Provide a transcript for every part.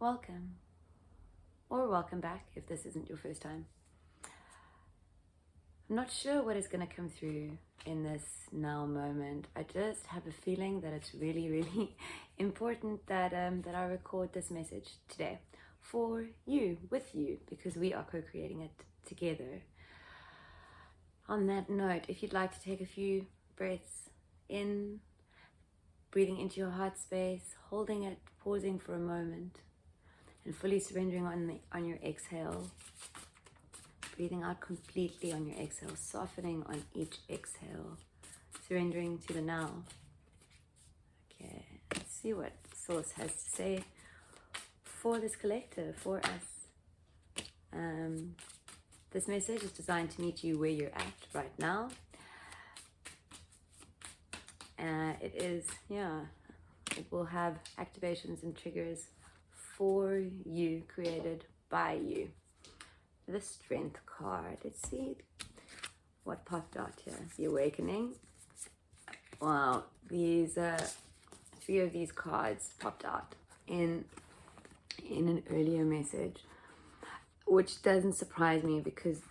welcome, or welcome back if this isn't your first time. I'm not sure what is going to come through in this now moment. I just have a feeling that it's really important that that I record this message today for you, with you, because we are co-creating it together. On that note, if you'd like to take a few breaths in, breathing into your heart space, holding it, pausing for a moment, and fully surrendering on your exhale. Breathing out completely on your exhale, softening on each exhale, surrendering to the now. Okay, let's see what Source has to say for this collective, for us. This message is designed to meet you where you're at right now. It will have activations and triggers for you, created by you. The Strength card. Let's see what popped out here. The Awakening. Wow, these three of these cards popped out in an earlier message, which doesn't surprise me because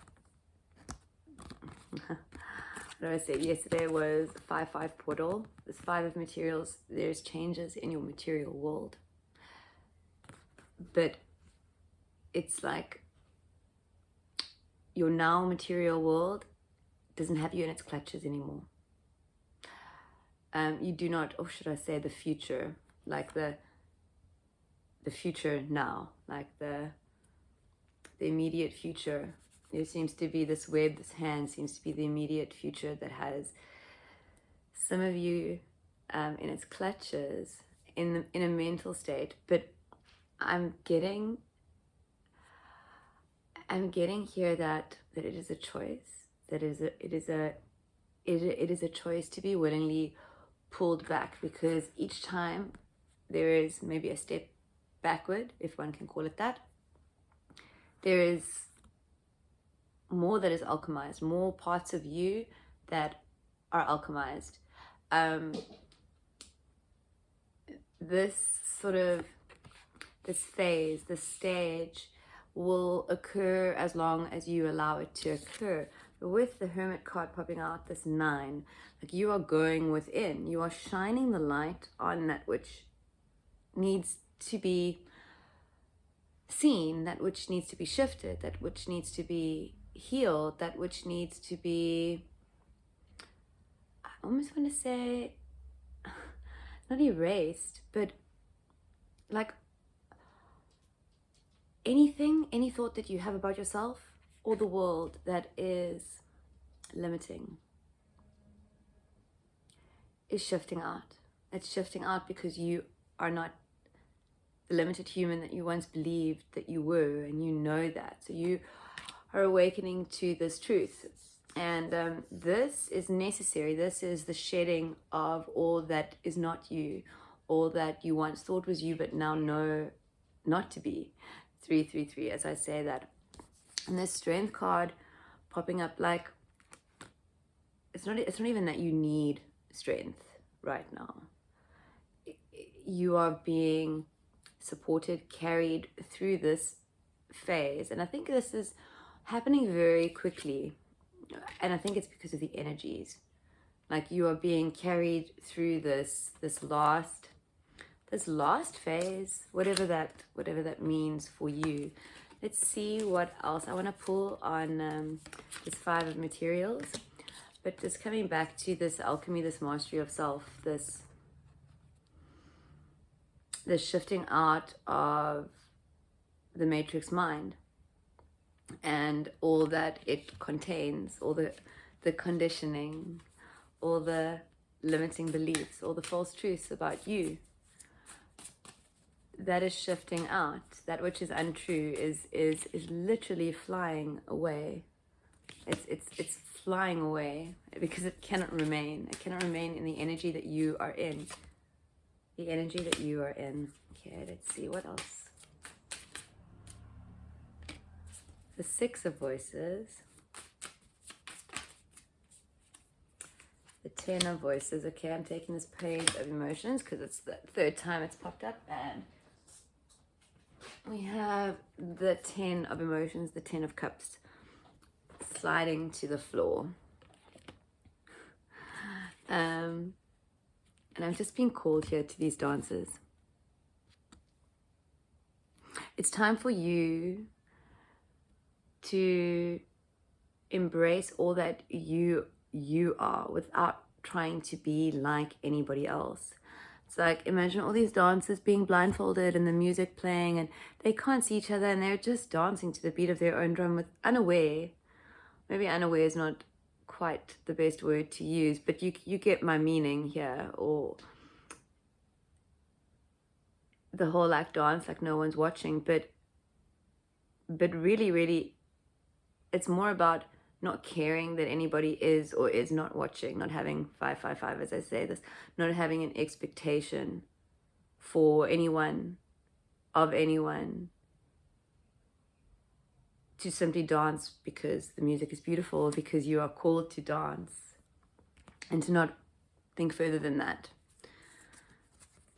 what I said yesterday was 5-5 portal. This 5 of materials. There's changes in your material world, but it's like your now material world doesn't have you in its clutches anymore. You do not, or should I say the future, like the future now, like the immediate future. There seems to be this web, this hand seems to be the immediate future that has some of you in its clutches, in a mental state. But I'm getting here that it is a choice. That it is a choice to be willingly pulled back, because each time there is maybe a step backward, if one can call it that. There is more that is alchemized, more parts of you that are alchemized. This phase, this stage will occur as long as you allow it to occur. But with the Hermit card popping out, this 9, like you are going within, you are shining the light on that which needs to be seen, that which needs to be shifted, that which needs to be healed, that which needs to be, I almost want to say, not erased, but like any thought that you have about yourself or the world that is limiting is shifting out. It's shifting out because you are not the limited human that you once believed that you were, and you know that. So you are awakening to this truth. And this is necessary. This is the shedding of all that is not you, all that you once thought was you, but now know not to be. 333, as I say that. And this Strength card popping up, like it's not even that you need strength right now. You are being supported, carried through this phase, and I think this is happening very quickly, and I think it's because of the energies. Like you are being carried through this last phase, whatever that means for you. Let's see what else. I want to pull on this 5 of materials, but just coming back to this alchemy, this mastery of self, this shifting out of the matrix mind and all that it contains, all the conditioning, all the limiting beliefs, all the false truths about you. That is shifting out. That which is untrue is literally flying away. It's flying away because it cannot remain. It cannot remain in the energy that you are in. The energy that you are in. Okay, let's see what else. The 6 of Voices. The 10 of Voices. Okay, I'm taking this page of emotions because it's the 3rd time it's popped up, and we have the 10 of emotions, the 10 of cups, sliding to the floor. And I'm just being called here to these dances. It's time for you to embrace all that you are without trying to be like anybody else. It's like, imagine all these dancers being blindfolded and the music playing, and they can't see each other, and they're just dancing to the beat of their own drum with unaware. Maybe unaware is not quite the best word to use, but you get my meaning here. Or the whole like dance like no one's watching, but really it's more about not caring that anybody is or is not watching, not having 555 as I say this, not having an expectation for anyone, of anyone, to simply dance because the music is beautiful, because you are called to dance, and to not think further than that.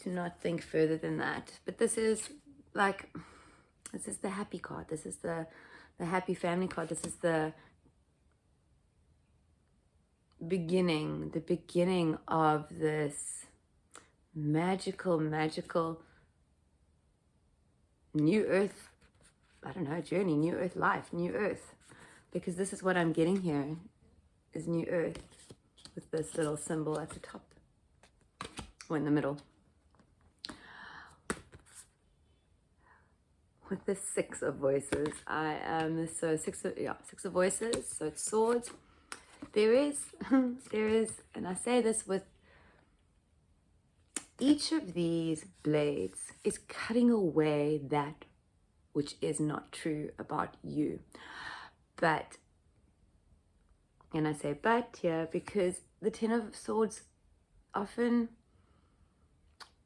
To not think further than that. But this is like, this is the happy card. This is the happy family card. This is the beginning of this magical new earth, I don't know, journey, new earth life, new earth. Because this is what I'm getting here, is new earth, with this little symbol at the top, or in the middle. With the 6 of voices, I am, so 6 of voices, so it's swords. There is, and I say this with each of these blades is cutting away that which is not true about you. But, and I say but here because the 10 of swords often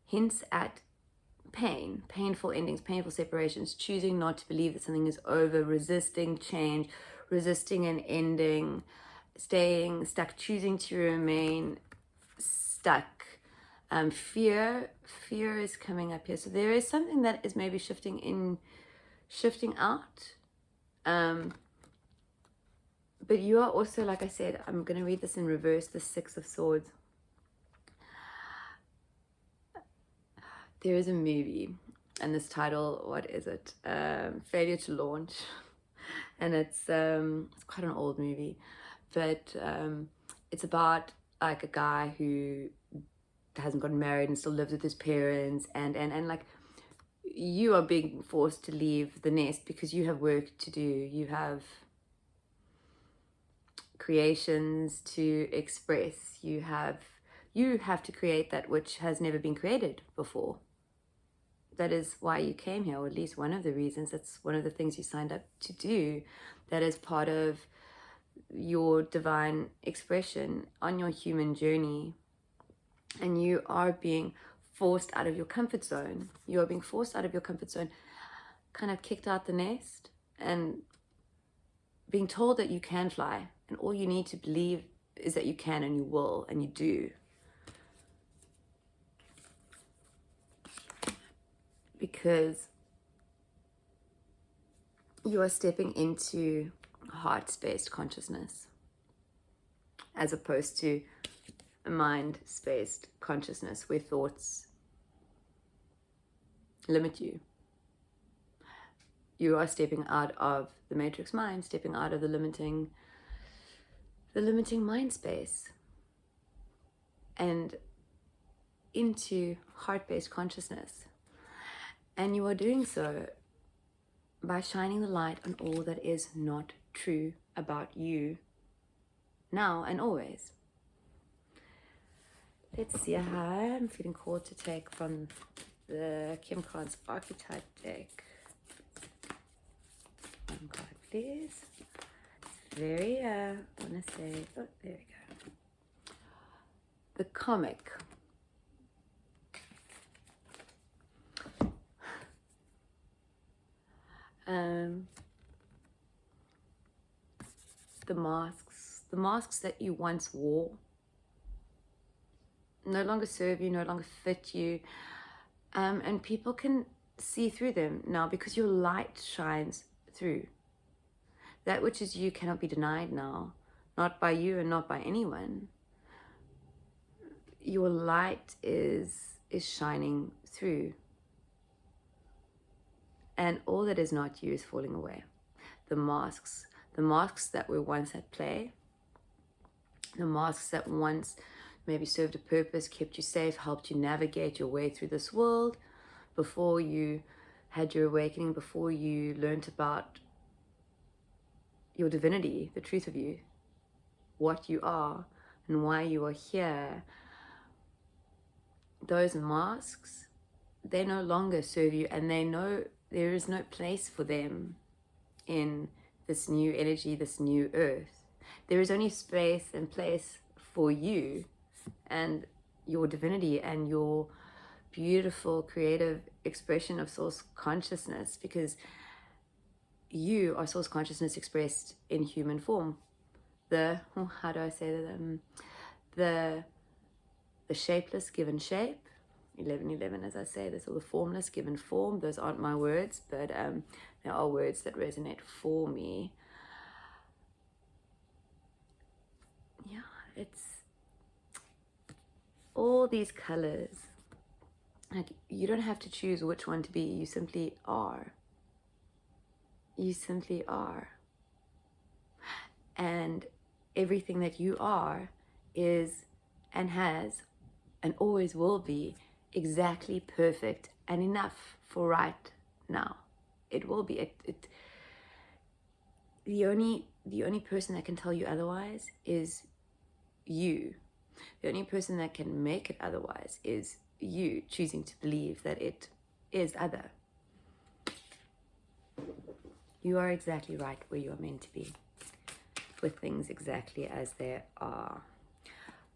hints at pain, painful endings, painful separations, choosing not to believe that something is over, resisting change, resisting an ending, staying stuck, choosing to remain stuck. Fear is coming up here. So there is something that is maybe shifting out. But you are also, like I said, I'm going to read this in reverse, the 6 of swords. There is a movie, and this title, what is it? Failure to Launch. And it's quite an old movie, but it's about like a guy who hasn't gotten married and still lives with his parents, and like you are being forced to leave the nest because you have work to do, you have creations to express, you have to create that which has never been created before. That is why you came here, or at least one of the reasons. That's one of the things you signed up to do. That is part of your divine expression on your human journey. And you are being forced out of your comfort zone. You are being forced out of your comfort zone, kind of kicked out the nest, and being told that you can fly. And all you need to believe is that you can, and you will, and you do. Because you are stepping into heart-spaced consciousness as opposed to a mind-spaced consciousness where thoughts limit you. You are stepping out of the matrix mind, stepping out of the limiting mind space, and into heart-based consciousness. And you are doing so by shining the light on all that is not true about you, now and always. Let's see, I'm feeling called to take from the Kim Cards Archetype deck. One card, please. Very, I want to say, oh, there we go. The comic. The masks that you once wore no longer serve you, no longer fit you, and people can see through them now, because your light shines through. That which is you cannot be denied now, not by you and not by anyone. Your light is shining through. And all that is not you is falling away. The masks that were once at play, the masks that once maybe served a purpose, kept you safe, helped you navigate your way through this world before you had your awakening, before you learned about your divinity, the truth of you, what you are and why you are here. Those masks, they no longer serve you, and they know there is no place for them in this new energy, this new earth. There is only space and place for you and your divinity and your beautiful creative expression of source consciousness, because you are source consciousness expressed in human form. The shapeless given shape, 11:11, as I say, there's all the formless given form. Those aren't my words, but there are words that resonate for me. Yeah, it's all these colors. Like, you don't have to choose which one to be. You simply are. You simply are. And everything that you are is and has and always will be exactly perfect and enough for right now. It will be. The only person that can tell you otherwise is you. The only person that can make it otherwise is you choosing to believe that it is other. You are exactly right where you are meant to be, with things exactly as they are.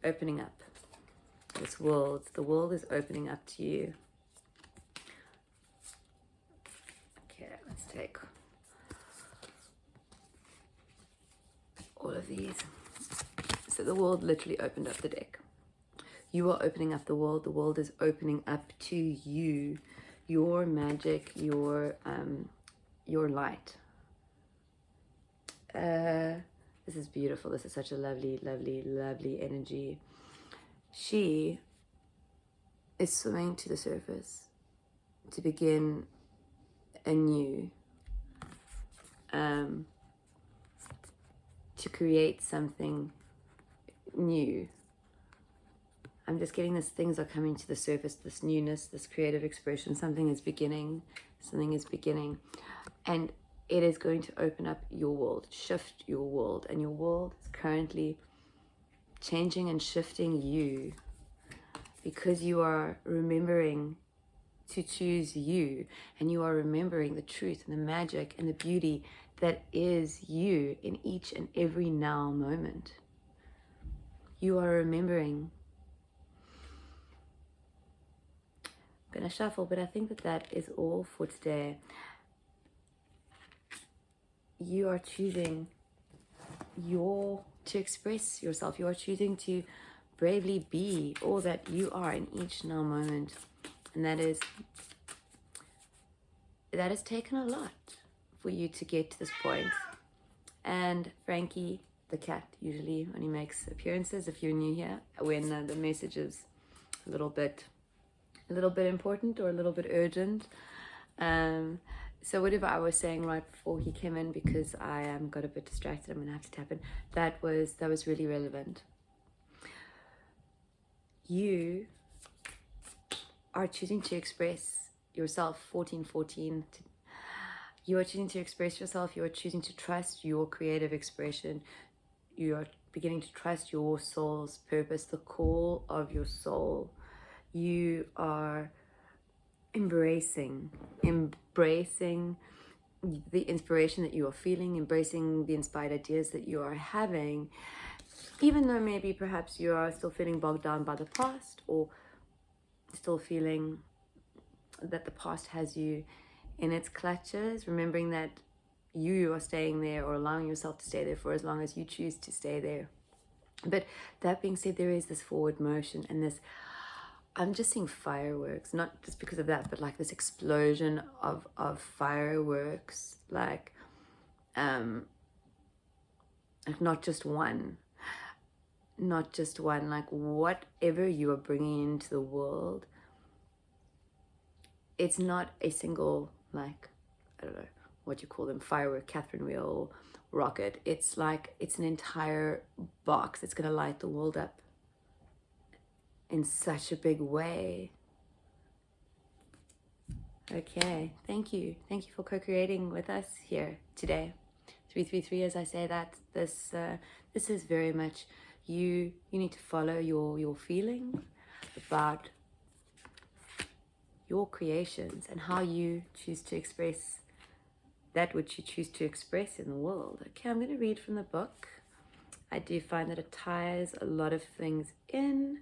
Opening up this world. The world is opening up to you. Okay, let's take all of these. So the world literally opened up the deck. You are opening up the world. The world is opening up to you, your magic, your light. This is beautiful. This is such a lovely, lovely, lovely energy. She is swimming to the surface to begin anew, to create something new. I'm just getting this, things are coming to the surface, this newness, this creative expression. Something is beginning, and it is going to open up your world, shift your world, and your world is currently changing and shifting you, because you are remembering to choose you, and you are remembering the truth and the magic and the beauty that is you in each and every now moment. You are remembering. I'm going to shuffle, but I think that is all for today. You are choosing to express yourself. You are choosing to bravely be all that you are in each now moment. And that has taken a lot for you to get to this point. And Frankie, the cat, usually only makes appearances if you're new here, when the message is a little bit important or a little bit urgent. So whatever I was saying right before he came in, because I got a bit distracted, I'm gonna have to tap in. That was really relevant. You are choosing to express yourself. 1414. You are choosing to express yourself. You are choosing to trust your creative expression. You are beginning to trust your soul's purpose, the call of your soul. You are embracing the inspiration that you are feeling, embracing the inspired ideas that you are having, even though maybe perhaps you are still feeling bogged down by the past, or still feeling that the past has you in its clutches, remembering that you are staying there, or allowing yourself to stay there for as long as you choose to stay there. But that being said, there is this forward motion and this I'm just seeing fireworks, not just because of that, but like this explosion of fireworks, like not just one, like whatever you are bringing into the world, it's not a single, like, I don't know what you call them, firework, Catherine wheel, rocket. It's like, it's an entire box that's going to light the world up in such a big way. Okay, thank you for co-creating with us here today. 333, as I say that, this is very much you need to follow your feelings about your creations and how you choose to express that which you choose to express in the world. Okay, I'm going to read from the book. I do find that it ties a lot of things in.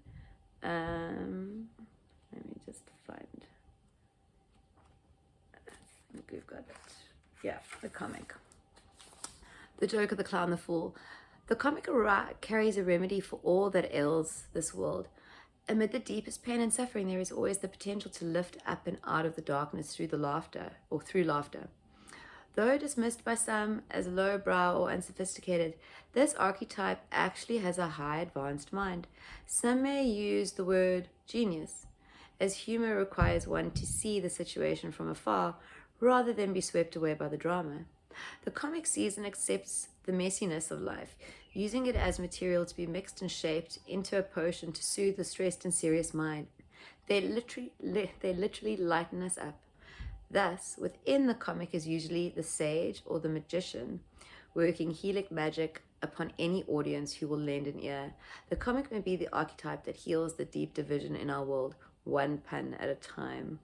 Let me just find, I think we've got it. Yeah, the comic. The Joker, the Clown, the Fool. The comic carries a remedy for all that ails this world. Amid the deepest pain and suffering, there is always the potential to lift up and out of the darkness through laughter. Though dismissed by some as lowbrow or unsophisticated, this archetype actually has a high advanced mind. Some may use the word genius, as humor requires one to see the situation from afar rather than be swept away by the drama. The comic sees and accepts the messiness of life, using it as material to be mixed and shaped into a potion to soothe the stressed and serious mind. They literally lighten us up. Thus, within the comic is usually the sage or the magician, working healing magic upon any audience who will lend an ear. The comic may be the archetype that heals the deep division in our world, one pun at a time.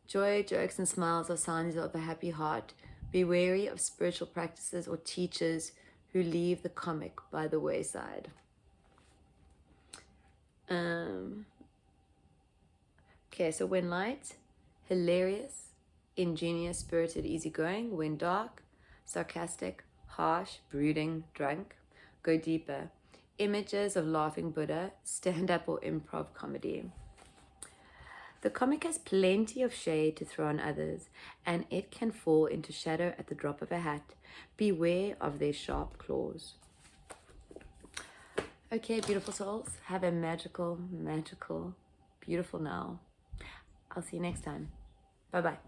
Joy, jokes, and smiles are signs of a happy heart. Be wary of spiritual practices or teachers who leave the comic by the wayside. Okay, so when light, hilarious, ingenious, spirited, easygoing. When dark, sarcastic, harsh, brooding, drunk. Go deeper. Images of laughing Buddha, stand-up or improv comedy. The comic has plenty of shade to throw on others, and it can fall into shadow at the drop of a hat. Beware of their sharp claws. Okay, beautiful souls, have a magical, beautiful now. I'll see you next time. Bye-bye.